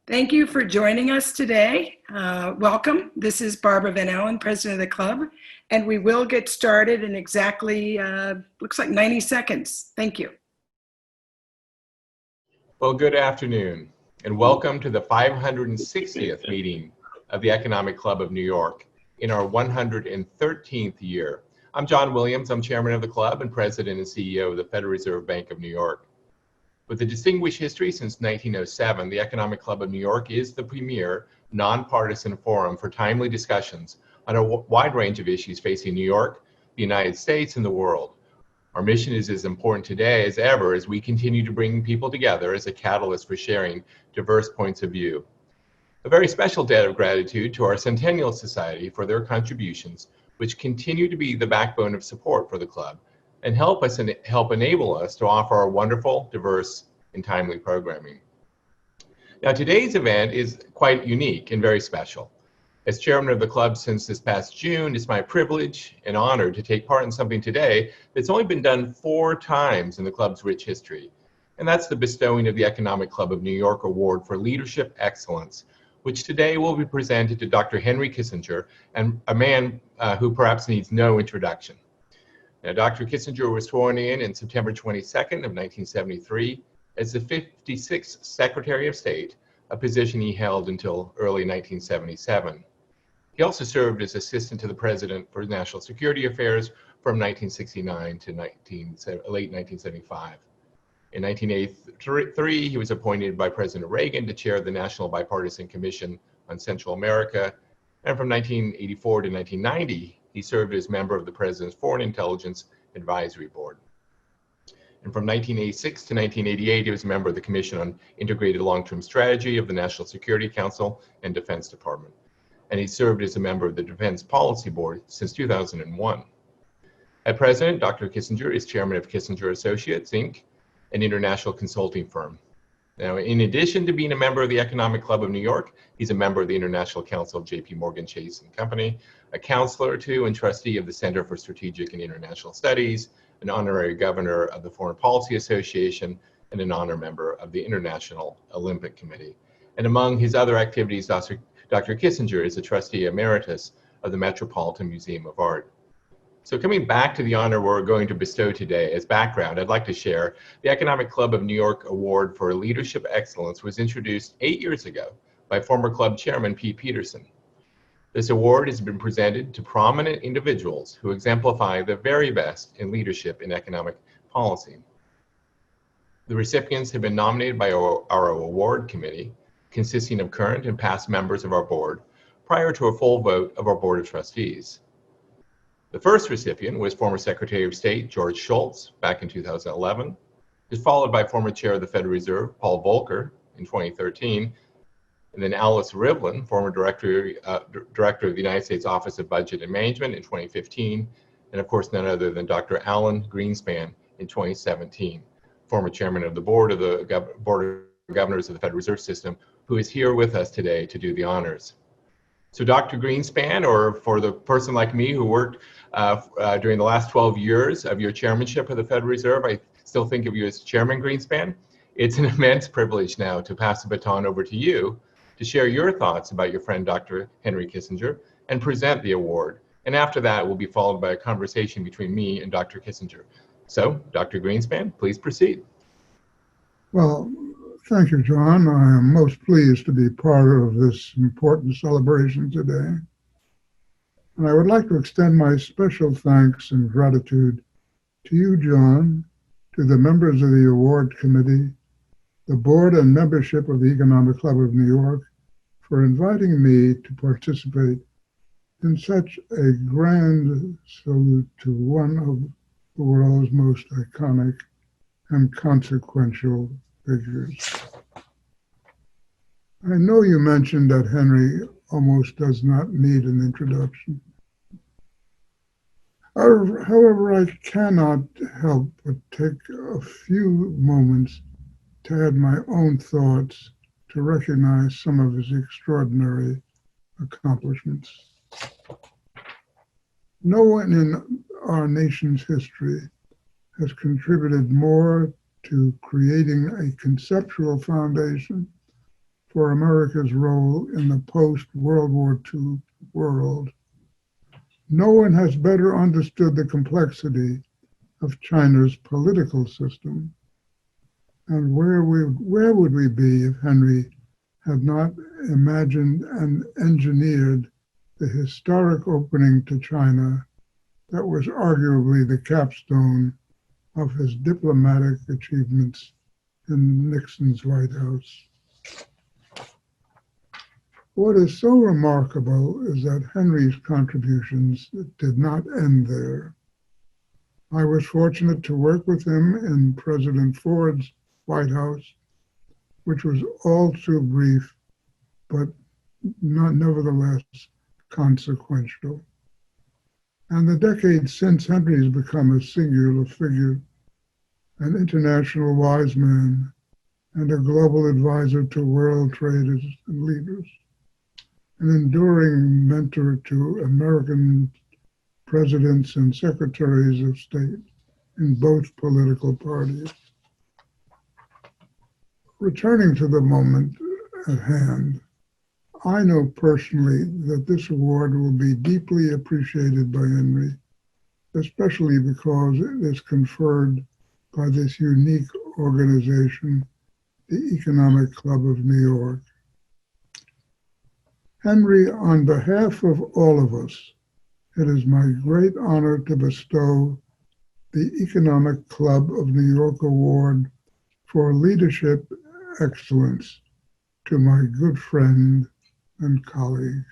Thank you for joining us today. Welcome. This is Barbara Van Allen, president of the club, and we will get started in exactly, looks like 90 seconds. Thank you. Well, good afternoon, and welcome to the 560th meeting of the Economic Club of New York in our 113th year. I'm John Williams. I'm chairman of the club and president and CEO of the Federal Reserve Bank of New York. With a distinguished history since 1907, the Economic Club of New York is the premier nonpartisan forum for timely discussions on a wide range of issues facing New York, the United States, and the world. Our mission is as important today as ever as we continue to bring people together as a catalyst for sharing diverse points of view. A very special debt of gratitude to our Centennial Society for their contributions, which continue to be the backbone of support for the club and help enable us to offer our wonderful, diverse, and timely programming. Now, today's event is quite unique and very special. As chairman of the club since this past June, it's my privilege and honor to take part in something today that's only been done 4 times in the club's rich history. And that's the bestowing of the Economic Club of New York Award for Leadership Excellence, which today will be presented to Dr. Henry Kissinger, and a man who perhaps needs no introduction. Now, Dr. Kissinger was sworn in September 22nd of 1973 as the 56th Secretary of State, a position he held until early 1977. He also served as Assistant to the President for National Security Affairs from 1969 to late 1975. In 1983, he was appointed by President Reagan to chair the National Bipartisan Commission on Central America, and from 1984 to 1990, he served as member of the President's Foreign Intelligence Advisory Board. And from 1986 to 1988, he was a member of the Commission on Integrated Long-Term Strategy of the National Security Council and Defense Department. And he served as a member of the Defense Policy Board since 2001. At present, Dr. Kissinger is chairman of Kissinger Associates, Inc., an international consulting firm. Now, in addition to being a member of the Economic Club of New York, he's a member of the International Council of J.P. Morgan Chase & Company, a counselor to and trustee of the Center for Strategic and International Studies, an honorary governor of the Foreign Policy Association, and an honor member of the International Olympic Committee. And among his other activities, Dr. Kissinger is a trustee emeritus of the Metropolitan Museum of Art. So coming back to the honor we're going to bestow today, as background, I'd like to share the Economic Club of New York Award for Leadership Excellence was introduced 8 years ago by former club chairman Pete Peterson. This award has been presented to prominent individuals who exemplify the very best in leadership in economic policy. The recipients have been nominated by our award committee, consisting of current and past members of our board, prior to a full vote of our Board of Trustees. The first recipient was former Secretary of State George Shultz back in 2011. It was followed by former Chair of the Federal Reserve Paul Volcker in 2013, and then Alice Rivlin, former Director of the United States Office of Budget and Management in 2015, and of course none other than Dr. Alan Greenspan in 2017, former Chairman of the Board of Governors of the Federal Reserve System, who is here with us today to do the honors. So Dr. Greenspan, or for the person like me who worked during the last 12 years of your chairmanship of the Federal Reserve, I still think of you as Chairman Greenspan. It's an immense privilege now to pass the baton over to you to share your thoughts about your friend Dr. Henry Kissinger and present the award. And after that will be followed by a conversation between me and Dr. Kissinger. So, Dr. Greenspan, please proceed. Well, thank you, John. I am most pleased to be part of this important celebration today. And I would like to extend my special thanks and gratitude to you, John, to the members of the award committee, the board and membership of the Economic Club of New York for inviting me to participate in such a grand salute to one of the world's most iconic and consequential figures. I know you mentioned that Henry almost does not need an introduction. However, I cannot help but take a few moments to add my own thoughts to recognize some of his extraordinary accomplishments. No one in our nation's history has contributed more to creating a conceptual foundation for America's role in the post-World War II world. No one has better understood the complexity of China's political system. And where would we be if Henry had not imagined and engineered the historic opening to China that was arguably the capstone of his diplomatic achievements in Nixon's White House. What is so remarkable is that Henry's contributions did not end there. I was fortunate to work with him in President Ford's White House, which was all too brief, but not nevertheless consequential. And the decades since, Henry has become a singular figure, an international wise man, and a global advisor to world traders and leaders, an enduring mentor to American presidents and secretaries of state in both political parties. Returning to the moment at hand, I know personally that this award will be deeply appreciated by Henry, especially because it is conferred by this unique organization, the Economic Club of New York. Henry, on behalf of all of us, it is my great honor to bestow the Economic Club of New York Award for Leadership Excellence to my good friend and colleague.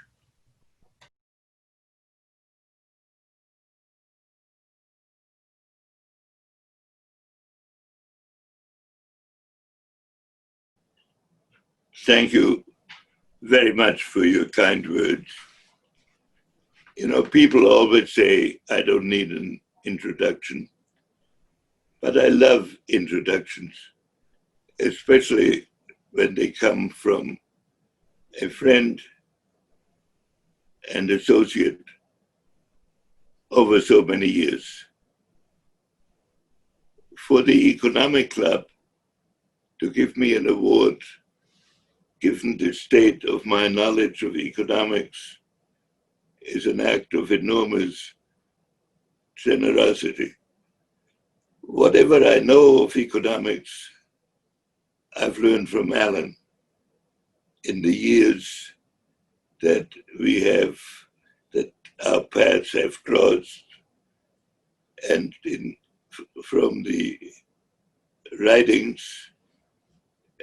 Thank you very much for your kind words. You know, people always say, I don't need an introduction, but I love introductions, especially when they come from a friend and associate over so many years. For the Economic Club to give me an award, given the state of my knowledge of economics, is an act of enormous generosity. Whatever I know of economics, I've learned from Alan in the years that our paths have crossed, and from the writings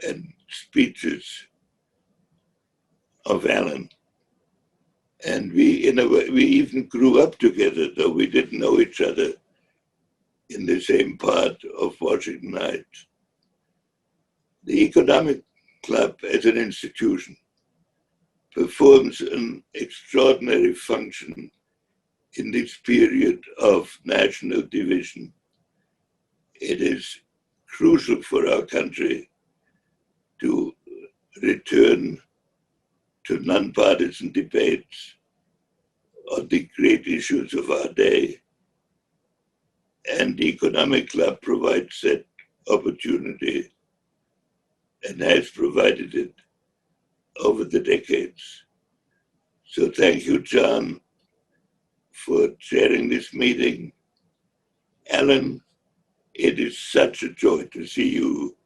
and speeches of Alan. And we even grew up together, though we didn't know each other, in the same part of Washington Heights. The Economic Club as an institution performs an extraordinary function in this period of national division. It is crucial for our country to return to nonpartisan debates on the great issues of our day. And the Economic Club provides that opportunity and has provided it over the decades. So thank you, John, for chairing this meeting. Alan, it is such a joy to see you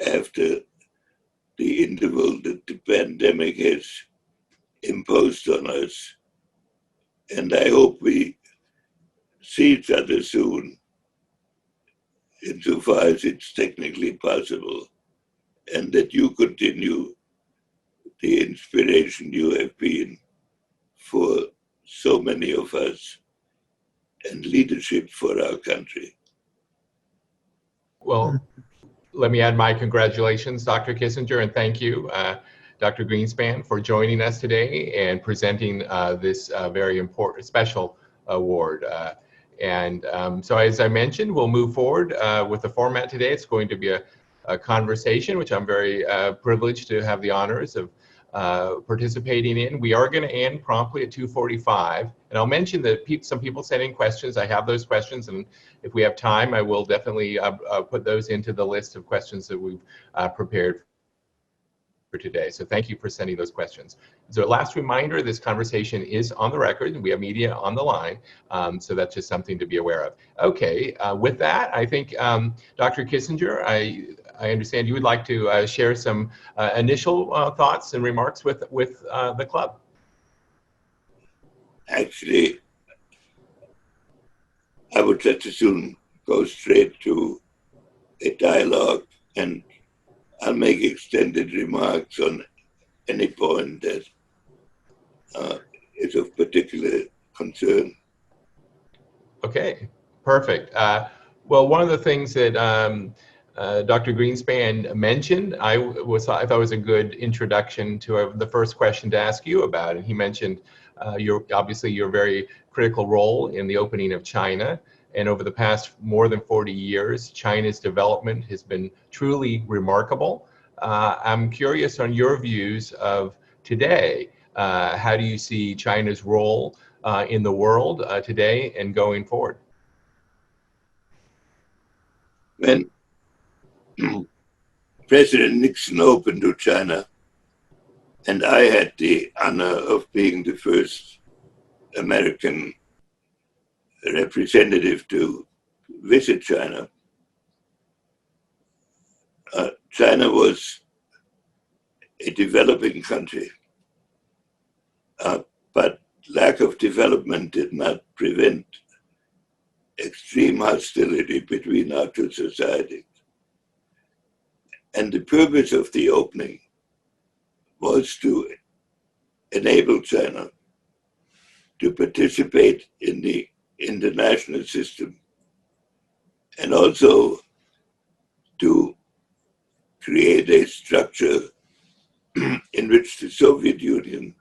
after the interval that the pandemic has imposed on us. And I hope we see each other soon, insofar as it's technically possible, and that you continue the inspiration you have been for so many of us and leadership for our country. Well, let me add my congratulations, Dr. Kissinger, and thank you, Dr. Greenspan, for joining us today and presenting this very important, special award. So as I mentioned, we'll move forward with the format today. It's going to be a conversation, which I'm very privileged to have the honors of participating in. We are going to end promptly at 2:45, and I'll mention that some people sent in questions. I have those questions, and if we have time, I will definitely put those into the list of questions that we've prepared for today. So thank you for sending those questions. So last reminder, this conversation is on the record and we have media on the line. So that's just something to be aware of. Okay, with that, I think Dr. Kissinger, I understand you would like to share some initial thoughts and remarks with the club. Actually, I would just as soon go straight to a dialogue, and I'll make extended remarks on any point that is of particular concern. Okay, perfect. Well, one of the things that Dr. Greenspan mentioned, I thought was a good introduction to the first question to ask you about. And he mentioned your very critical role in the opening of China. And over the past more than 40 years, China's development has been truly remarkable. I'm curious on your views of today. How do you see China's role in the world today and going forward? When President Nixon opened to China, and I had the honor of being the first American representative to visit China, China was a developing country, but lack of development did not prevent extreme hostility between our two societies. And the purpose of the opening was to enable China to participate in the international system and also to create a structure in which the Soviet Union,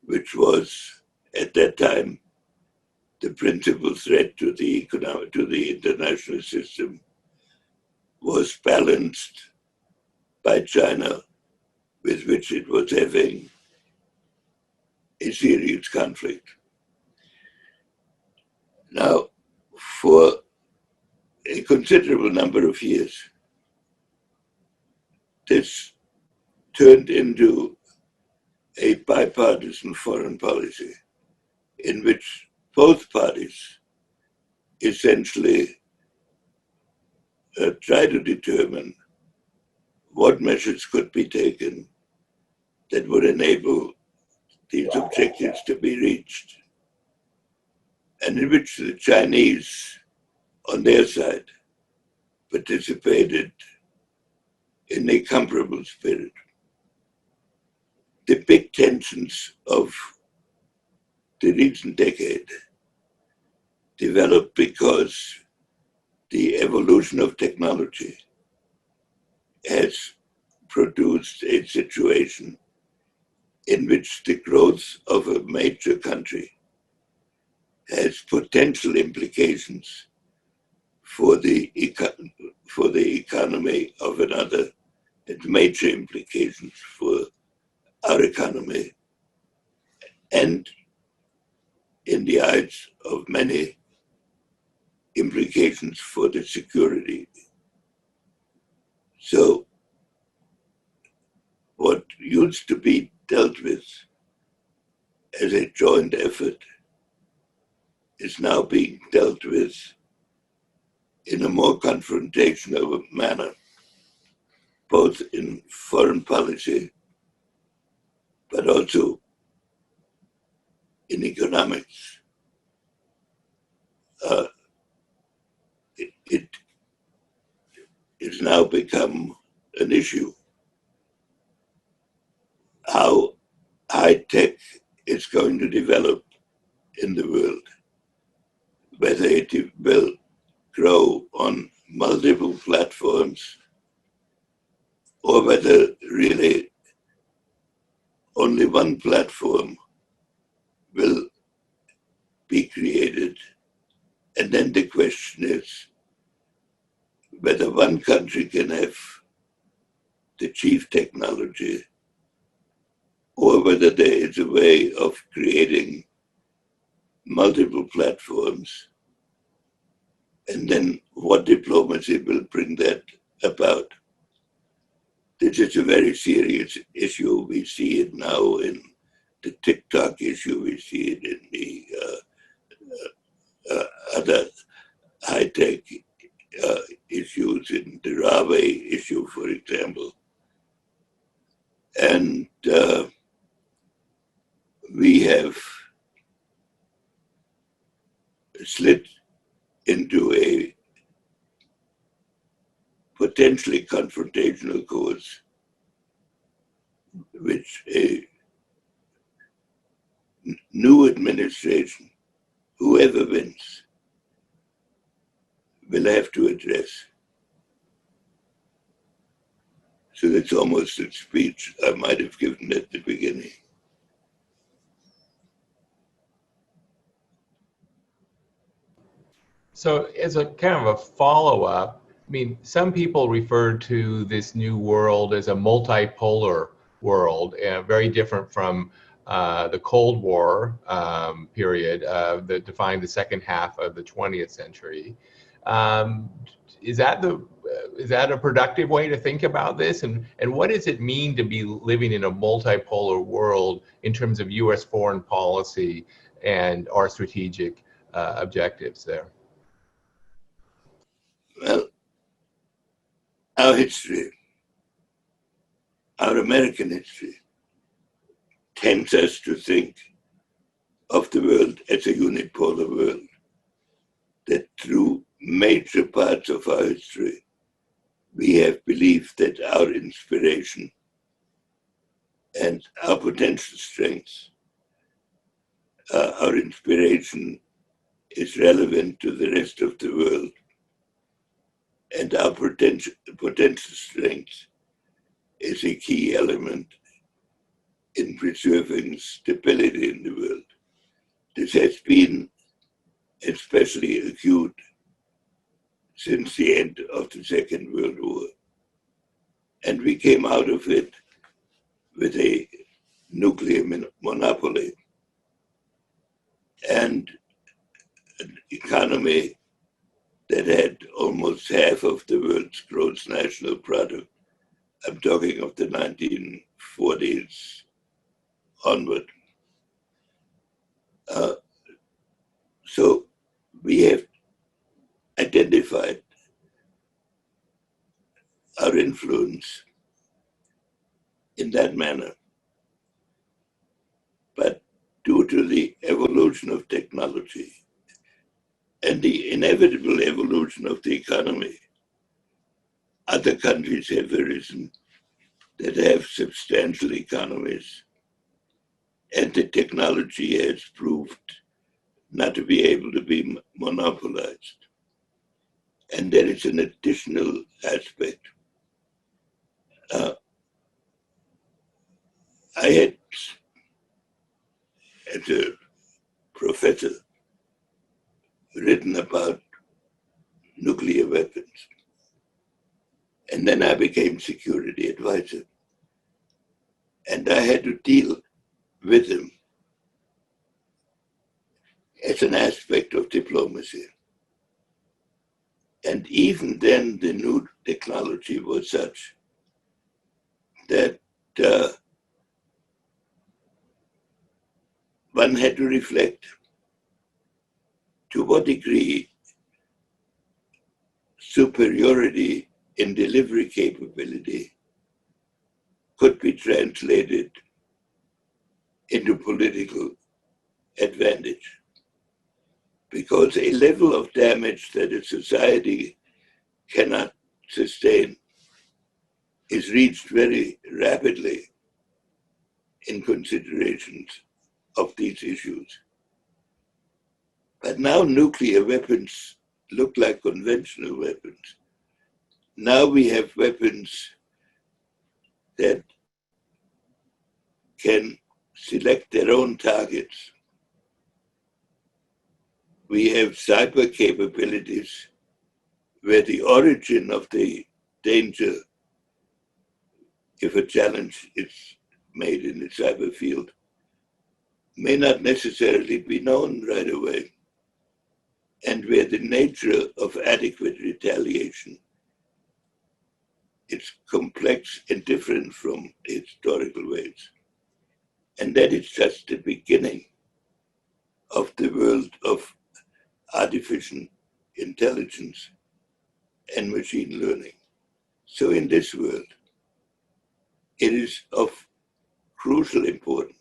which was at that time the principal threat to the international system, was balanced by China, with which it was having a serious conflict. Now, for a considerable number of years, this turned into a bipartisan foreign policy in which both parties essentially try to determine what measures could be taken that would enable these objectives to be reached, and in which the Chinese, on their side, participated in a comparable spirit. The big tensions of the recent decade developed because the evolution of technology has produced a situation in which the growth of a major country has potential implications for the economy of another, and major implications for our economy, and in the eyes of many, implications for the security. So what used to be dealt with as a joint effort is now being dealt with in a more confrontational manner, both in foreign policy, but also in economics. It has now become an issue how high tech is going to develop in the world, whether it will grow on multiple platforms or whether really only one platform will be created. And then the question is whether one country can have the chief technology, or whether there is a way of creating multiple platforms, and then what diplomacy will bring that about. This is a very serious issue. We see it now in the TikTok issue. We see it in the other high-tech issues, in the Huawei issue, for example. And we have slid into a potentially confrontational course, which a new administration, whoever wins, will have to address. So that's almost a speech I might have given at the beginning. So as a kind of a follow-up, I mean, some people refer to this new world as a multipolar world, very different from the Cold War period that defined the second half of the 20th century. Is that a productive way to think about this? And what does it mean to be living in a multipolar world in terms of U.S. foreign policy and our strategic objectives there? Well, our history, our American history, tends us to think of the world as a unipolar world, that through major parts of our history, we have believed that our inspiration and our potential strengths, our inspiration is relevant to the rest of the world, and our potential strength is a key element in preserving stability in the world. This has been especially acute since the end of the Second World War. And we came out of it with a nuclear monopoly and an economy that had almost half of the world's gross national product. I'm talking of the 1940s onward. So we have identified our influence in that manner. But due to the evolution of technology and the inevitable evolution of the economy, other countries have arisen that have substantial economies, and the technology has proved not to be able to be monopolized. And there is an additional aspect. I had, as a professor, written about nuclear weapons. And then I became security advisor. And I had to deal with them as an aspect of diplomacy. And even then, the new technology was such that one had to reflect to what degree superiority in delivery capability could be translated into political advantage. Because a level of damage that a society cannot sustain is reached very rapidly in considerations of these issues. But now nuclear weapons look like conventional weapons. Now we have weapons that can select their own targets. We have cyber capabilities where the origin of the danger, if a challenge is made in the cyber field, may not necessarily be known right away, and where the nature of adequate retaliation it's complex and different from historical ways. And that is just the beginning of the world of artificial intelligence and machine learning. So in this world, it is of crucial importance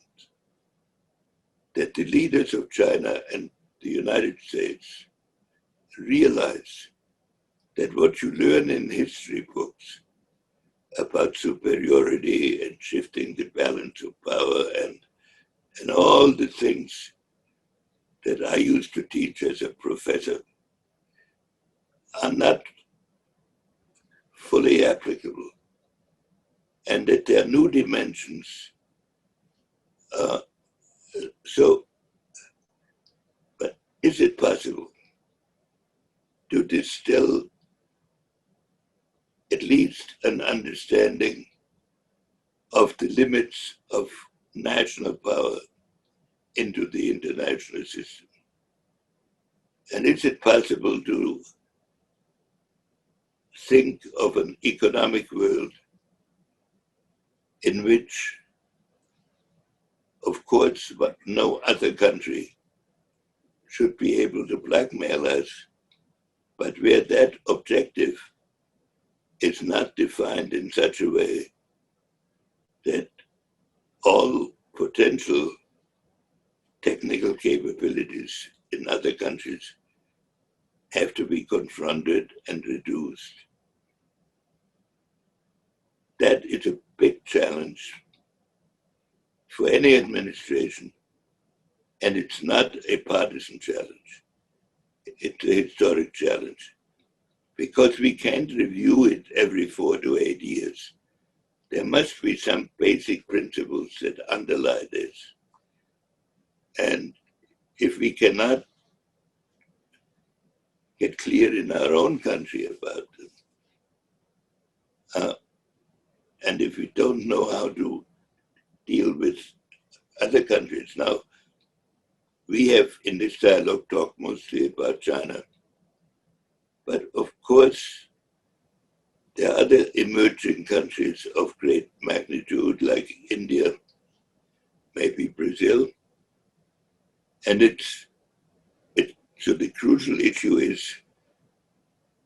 that the leaders of China and the United States realize that what you learn in history books about superiority and shifting the balance of power and all the things that I used to teach as a professor are not fully applicable, and that there are new dimensions. But is it possible to distill at least an understanding of the limits of national power into the international system? And is it possible to think of an economic world in which, of course, but no other country should be able to blackmail us, but where that objective is not defined in such a way that all potential technical capabilities in other countries have to be confronted and reduced? That is a big challenge for any administration, and it's not a partisan challenge. It's a historic challenge, because we can't review it every 4 to 8 years. There must be some basic principles that underlie this. And if we cannot get clear in our own country about them, and if we don't know how to deal with other countries. Now, we have in this dialogue talked mostly about China, but of course, there are other emerging countries of great magnitude like India, maybe Brazil, and so the crucial issue is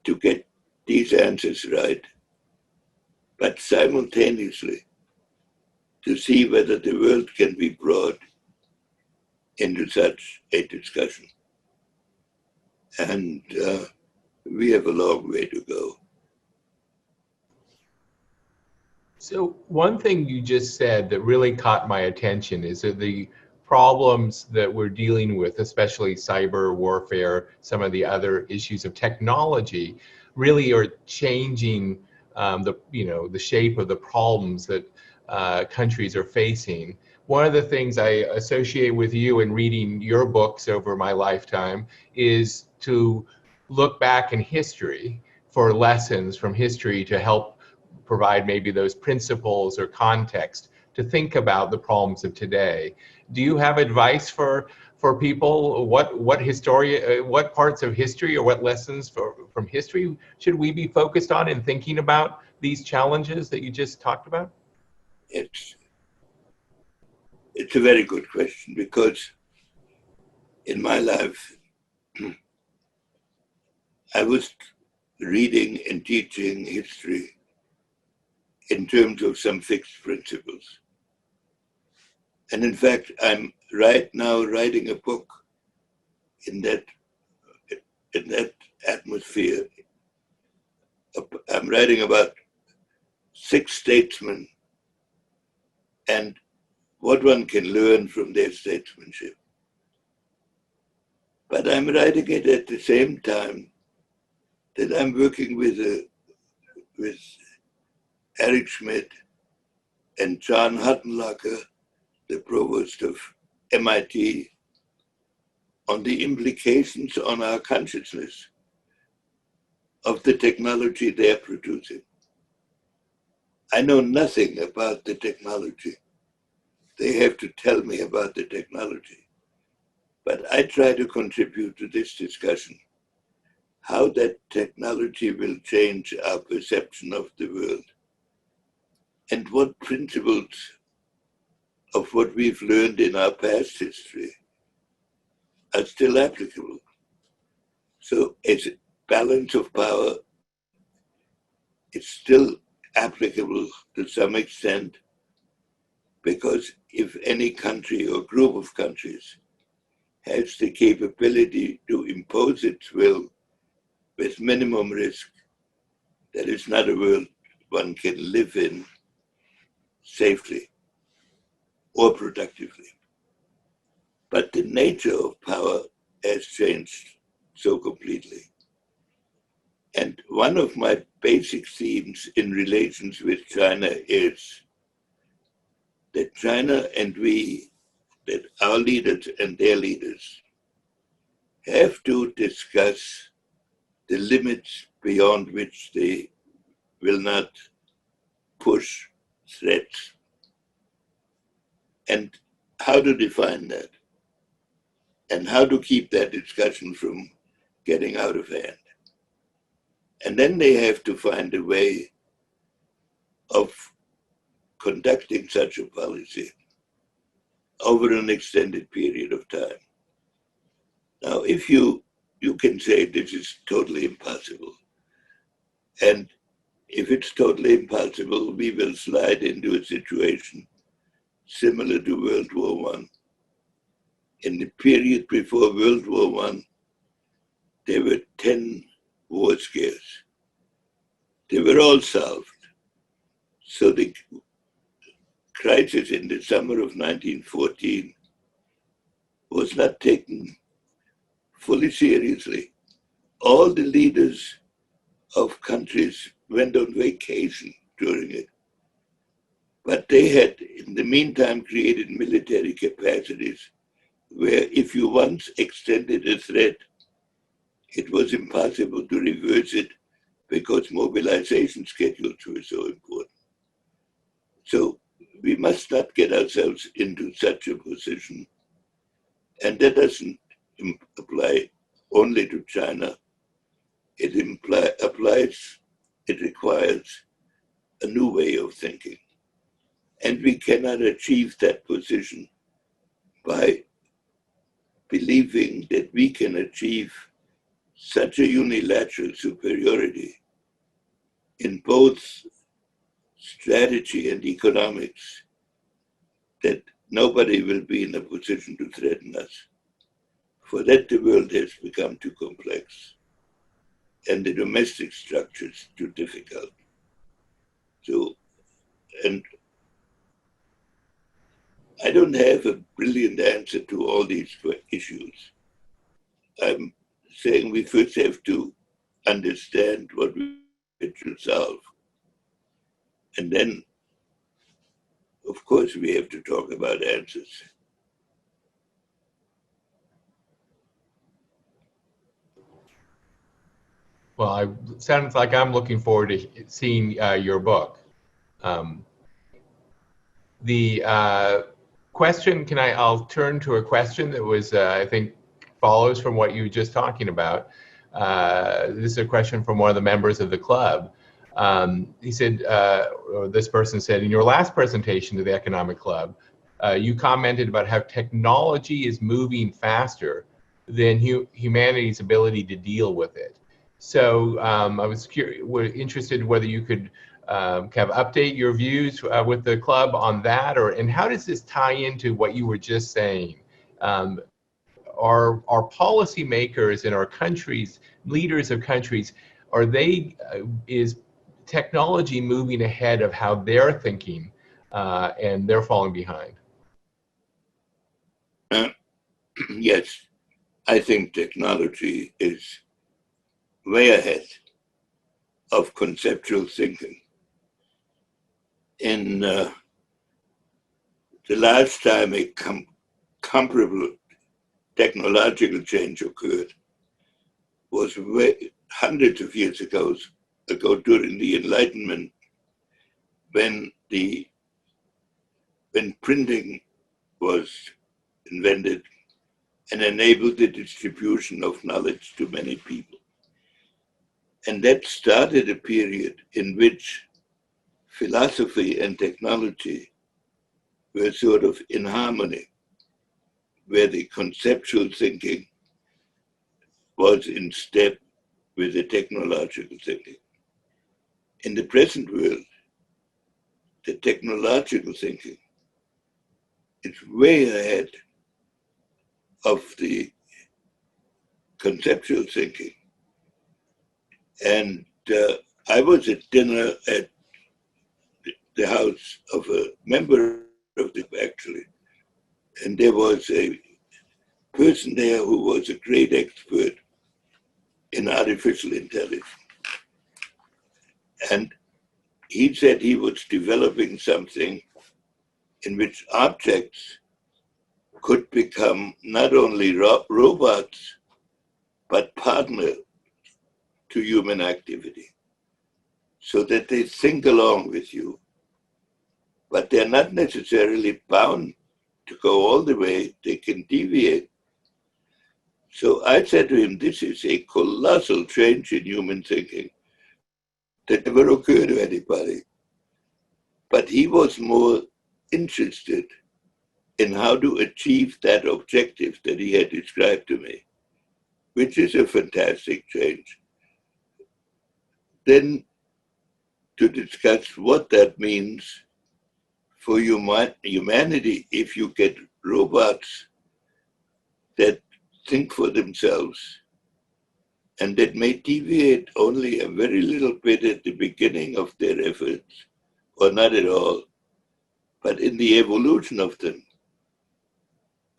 to get these answers right, but simultaneously to see whether the world can be brought into such a discussion. And we have a long way to go. So one thing you just said that really caught my attention is that the problems that we're dealing with, especially cyber warfare, some of the other issues of technology, really are changing the shape of the problems that countries are facing. One of the things I associate with you in reading your books over my lifetime is to look back in history for lessons from history to help provide maybe those principles or context to think about the problems of today. Do you have advice for people? What parts of history or what lessons from history should we be focused on in thinking about these challenges that you just talked about? It's a very good question, because in my life, I was reading and teaching history in terms of some fixed principles. And in fact, I'm right now writing a book in that atmosphere. I'm writing about 6 statesmen and what one can learn from their statesmanship. But I'm writing it at the same time that I'm working with Eric Schmidt and John Huttenlocker, the provost of MIT, on the implications on our consciousness of the technology they're producing. I know nothing about the technology. They have to tell me about the technology. But I try to contribute to this discussion, how that technology will change our perception of the world and what principles of what we've learned in our past history are still applicable. So it's a balance of power. It's still applicable to some extent, because if any country or group of countries has the capability to impose its will with minimum risk, that is not a world one can live in safely or productively. But the nature of power has changed so completely. And one of my basic themes in relations with China is that China and we, that our leaders and their leaders, have to discuss the limits beyond which they will not push threats, and how to define that, and how to keep that discussion from getting out of hand. And then they have to find a way of conducting such a policy over an extended period of time. Now, if you can say this is totally impossible, and if it's totally impossible, we will slide into a situation similar to World War I. In the period before World War I, there were 10 war scares. They were all solved. So the crisis in the summer of 1914 was not taken fully seriously. All the leaders of countries went on vacation during it. But they had, in the meantime, created military capacities where if you once extended a threat, it was impossible to reverse it because mobilization schedules were so important. So we must not get ourselves into such a position. And that doesn't apply only to China. It requires a new way of thinking. And we cannot achieve that position by believing that we can achieve such a unilateral superiority in both strategy and economics that nobody will be in a position to threaten us. For that, the world has become too complex and the domestic structures too difficult. So, and I don't have a brilliant answer to all these issues. I'm saying we first have to understand what we should solve. And then, of course, we have to talk about answers. Well, it sounds like I'm looking forward to seeing your book. The question, I'll turn to a question that was, I think, follows from what you were just talking about. This is a question from one of the members of the club. He said, or this person said, in your last presentation to the Economic Club, you commented about how technology is moving faster than humanity's ability to deal with it. So I was interested whether you could kind of update your views with the club on that, and how does this tie into what you were just saying? Our policymakers in our countries, leaders of countries, is technology moving ahead of how they're thinking, and they're falling behind? Yes, I think technology is way ahead of conceptual thinking. In the last time a comparable technological change occurred was hundreds of years ago during the Enlightenment, when printing was invented and enabled the distribution of knowledge to many people. And that started a period in which philosophy and technology were sort of in harmony, where the conceptual thinking was in step with the technological thinking. In the present world, the technological thinking is way ahead of the conceptual thinking. And I was at dinner at the house of a member of the actually, and there was a person there who was a great expert in artificial intelligence. And he said he was developing something in which objects could become not only robots, but partner to human activity, so that they think along with you, but they're not necessarily bound to go all the way, they can deviate. So I said to him, this is a colossal change in human thinking that never occurred to anybody. But he was more interested in how to achieve that objective that he had described to me, which is a fantastic change. Then to discuss what that means for humanity if you get robots that think for themselves and that may deviate only a very little bit at the beginning of their efforts, or not at all, but in the evolution of them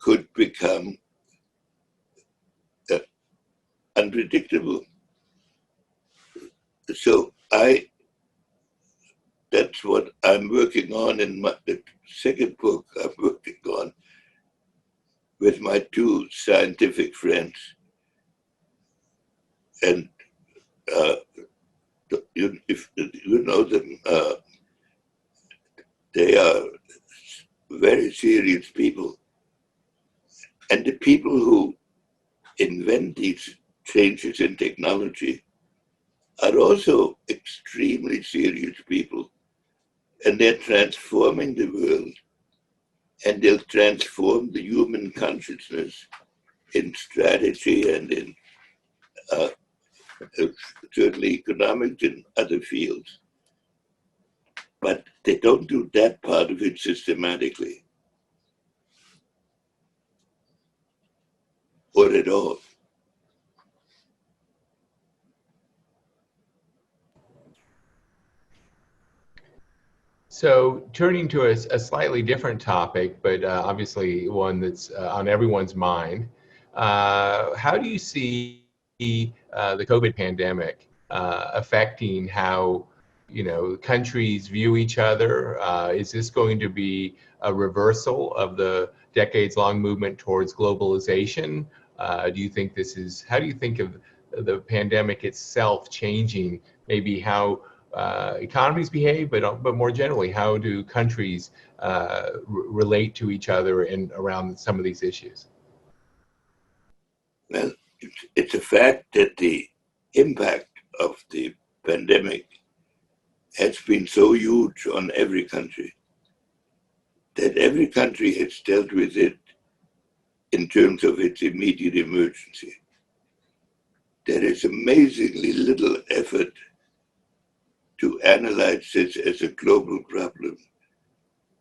could become unpredictable. So that's what I'm working on in the second book I'm working on with my two scientific friends. And if you know them, they are very serious people. And the people who invent these changes in technology are also extremely serious people. And they're transforming the world, and they'll transform the human consciousness in strategy and in certainly economics and other fields. But they don't do that part of it systematically or at all. So turning to a slightly different topic, but obviously one that's on everyone's mind, how do you see the COVID pandemic affecting how countries view each other? Is this going to be a reversal of the decades-long movement towards globalization? Do you think how do you think of the pandemic itself changing maybe how economies behave, but more generally, how do countries relate to each other and around some of these issues? Well, it's a fact that the impact of the pandemic has been so huge on every country that every country has dealt with it in terms of its immediate emergency. There is amazingly little effort to analyze this as a global problem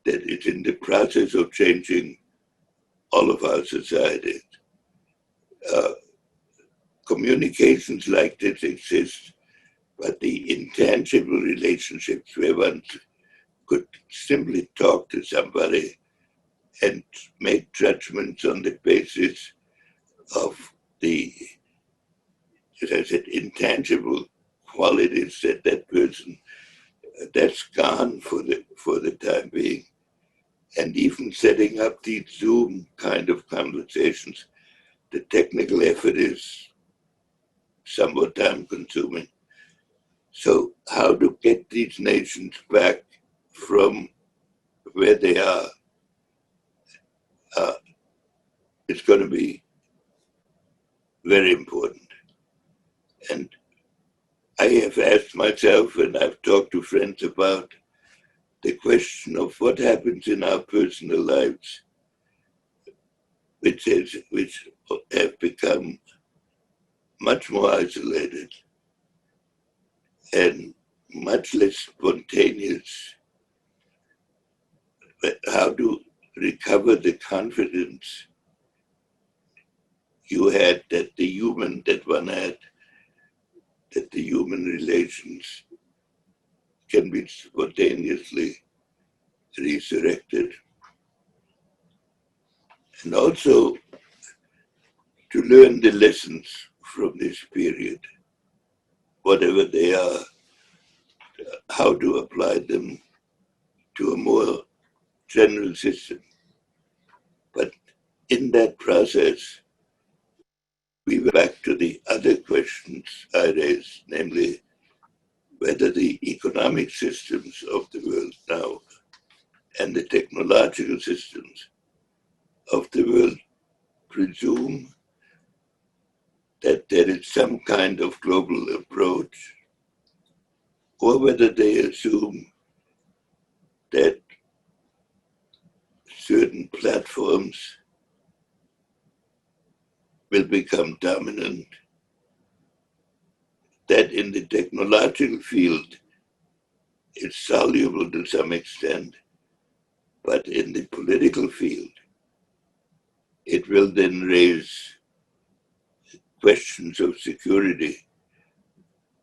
that is in the process of changing all of our societies. Communications like this exist, but the intangible relationships where one could simply talk to somebody and make judgments on the basis of the, as I said, intangible qualities that person, that's gone for the time being. And even setting up these Zoom kind of conversations, the technical effort is somewhat time consuming. So how to get these nations back from where they are, it's going to be very important. And I have asked myself, and I've talked to friends about, the question of what happens in our personal lives, which have become much more isolated and much less spontaneous. How to recover the confidence you had that one had, that the human relations can be spontaneously resurrected. And also to learn the lessons from this period, whatever they are, how to apply them to a more general system. But in that process, we went back to the other questions I raised, namely whether the economic systems of the world now and the technological systems of the world presume that there is some kind of global approach, or whether they assume that certain platforms will become dominant, that in the technological field it's soluble to some extent, but in the political field it will then raise questions of security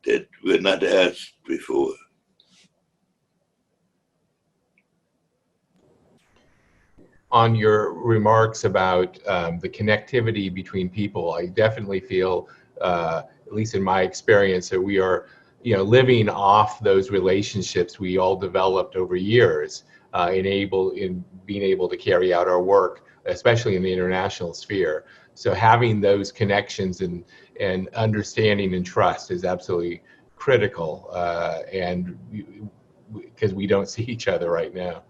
that were not asked before. On your remarks about the connectivity between people, I definitely feel, at least in my experience, that we are, living off those relationships we all developed over years, in being able to carry out our work, especially in the international sphere. So having those connections and understanding and trust is absolutely critical, and because we don't see each other right now.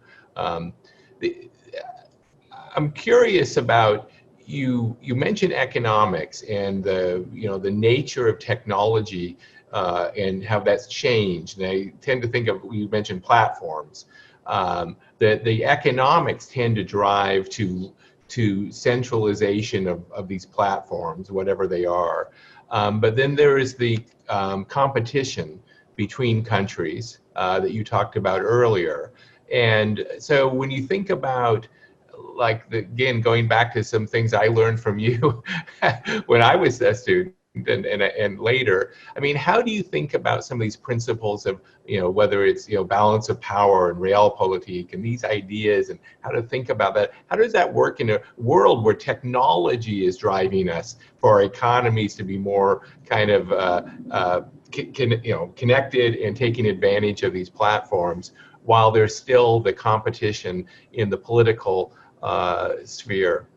I'm curious about you mentioned economics and the nature of technology and how that's changed. And I tend to think of, you mentioned platforms, that the economics tend to drive to centralization of these platforms, whatever they are. But then there is the competition between countries that you talked about earlier. And so when you think about, again, going back to some things I learned from you when I was a student and later, I mean, how do you think about some of these principles of, whether it's, balance of power and realpolitik and these ideas, and how to think about that? How does that work in a world where technology is driving us for our economies to be more kind of, connected and taking advantage of these platforms, while there's still the competition in the political sphere?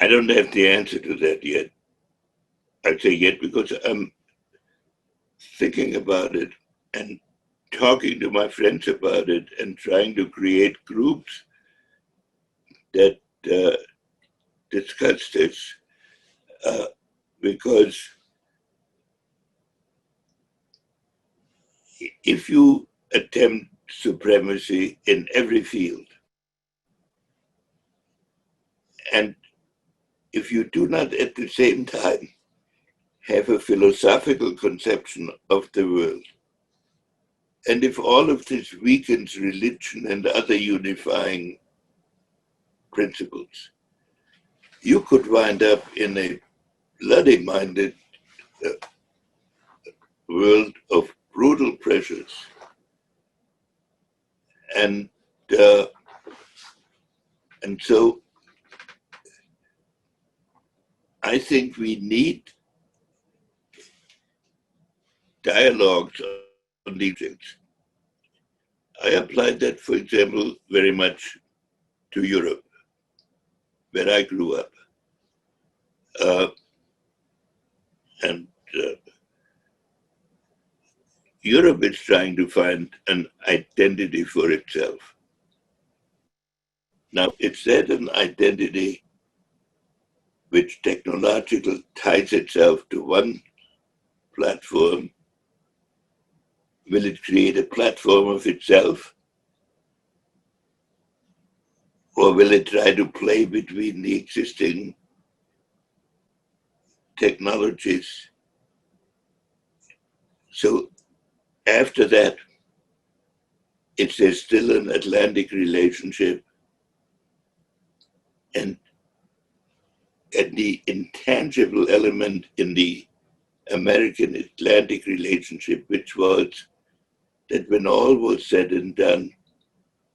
I don't have the answer to that yet. I'd say yet because I'm thinking about it and talking to my friends about it and trying to create groups that discuss this, because if you attempt supremacy in every field, and if you do not at the same time have a philosophical conception of the world, and if all of this weakens religion and other unifying principles, you could wind up in a bloody-minded world of brutal pressures. And so I think we need dialogues on these things. I applied that, for example, very much to Europe, where I grew up. And Europe is trying to find an identity for itself. Now, it's that an identity which technologically ties itself to one platform? Will it create a platform of itself? Or will it try to play between the existing technologies? So after that, if there's still an Atlantic relationship, and the intangible element in the American Atlantic relationship, which was that when all was said and done,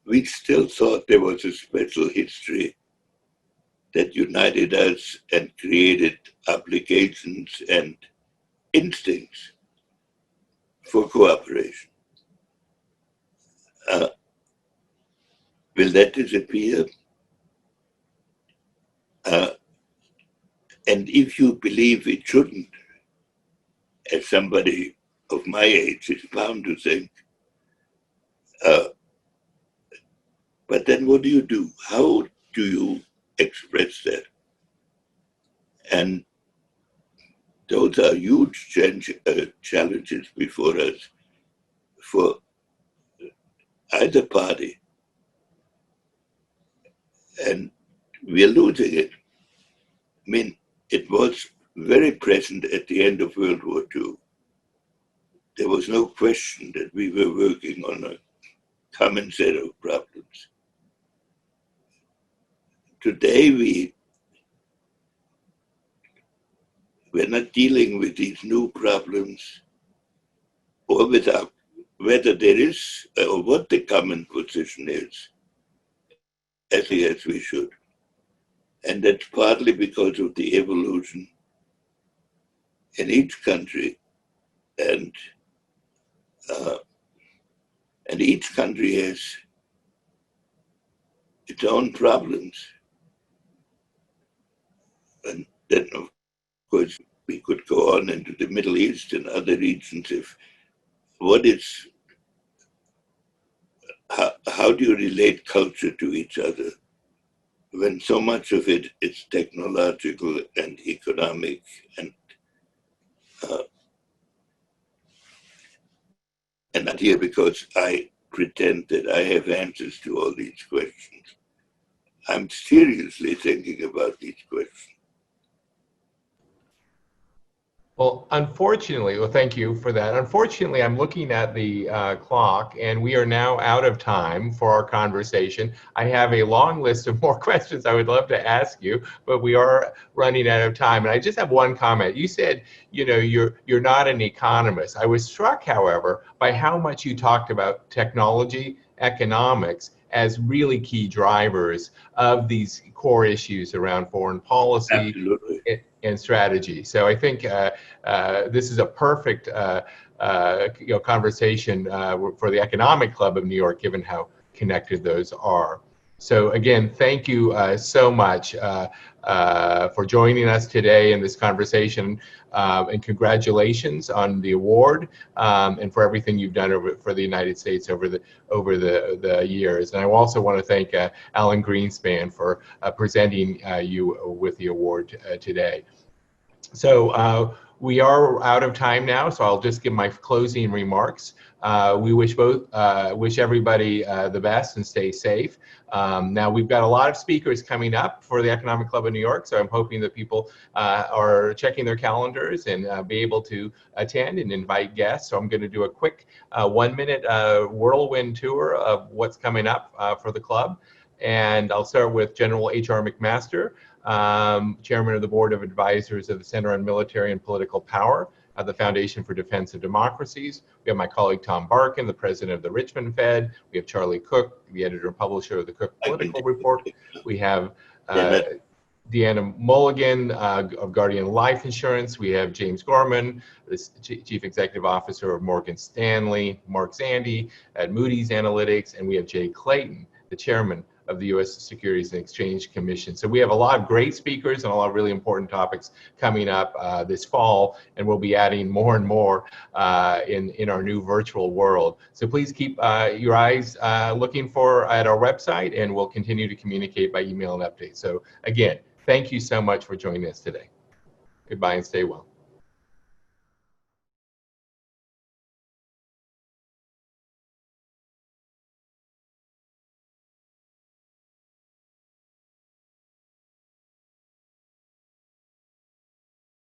we still thought there was a special history that united us and created applications and instincts for cooperation. Will that disappear? And if you believe it shouldn't, as somebody of my age is bound to think, but then what do you do? How do you express that? And those are huge challenges before us for either party. And we're losing it. I mean, it was very present at the end of World War II. There was no question that we were working on a common set of problems. Today, we're not dealing with these new problems or without whether there is or what the common position is, as we should. And that's partly because of the evolution in each country, and each country has its own problems. And then, of course, we could go on into the Middle East and other regions. How do you relate culture to each other when so much of it is technological and economic? And not here because I pretend that I have answers to all these questions. I'm seriously thinking about these questions. Well, unfortunately, thank you for that. Unfortunately, I'm looking at the clock, and we are now out of time for our conversation. I have a long list of more questions I would love to ask you, but we are running out of time. And I just have one comment. You said, you know, you're not an economist. I was struck, however, by how much you talked about technology, economics as really key drivers of these core issues around foreign policy. Absolutely. And strategy. So I think this is a perfect conversation for the Economic Club of New York, given how connected those are. So again, thank you so much for joining us today in this conversation, and congratulations on the award and for everything you've done for the United States over the years. And I also want to thank Alan Greenspan for presenting you with the award today. So we are out of time now, so I'll just give my closing remarks. We wish everybody the best and stay safe. Now we've got a lot of speakers coming up for the Economic Club of New York, so I'm hoping that people are checking their calendars and be able to attend and invite guests. So I'm going to do a quick 1-minute whirlwind tour of what's coming up for the club. And I'll start with General H.R. McMaster, Chairman of the Board of Advisors of the Center on Military and Political Power of the Foundation for Defense of Democracies. We have my colleague Tom Barkin, the President of the Richmond Fed. We have Charlie Cook, the editor and publisher of the Cook Political Report. We have Deanna Mulligan of Guardian Life Insurance. We have James Gorman, the Chief Executive Officer of Morgan Stanley, Mark Zandi at Moody's Analytics, and we have Jay Clayton, the Chairman of the U.S. Securities and Exchange Commission. So we have a lot of great speakers and a lot of really important topics coming up this fall, and we'll be adding more and more in our new virtual world. So please keep your eyes looking at our website, and we'll continue to communicate by email and updates. So again, thank you so much for joining us today. Goodbye and stay well.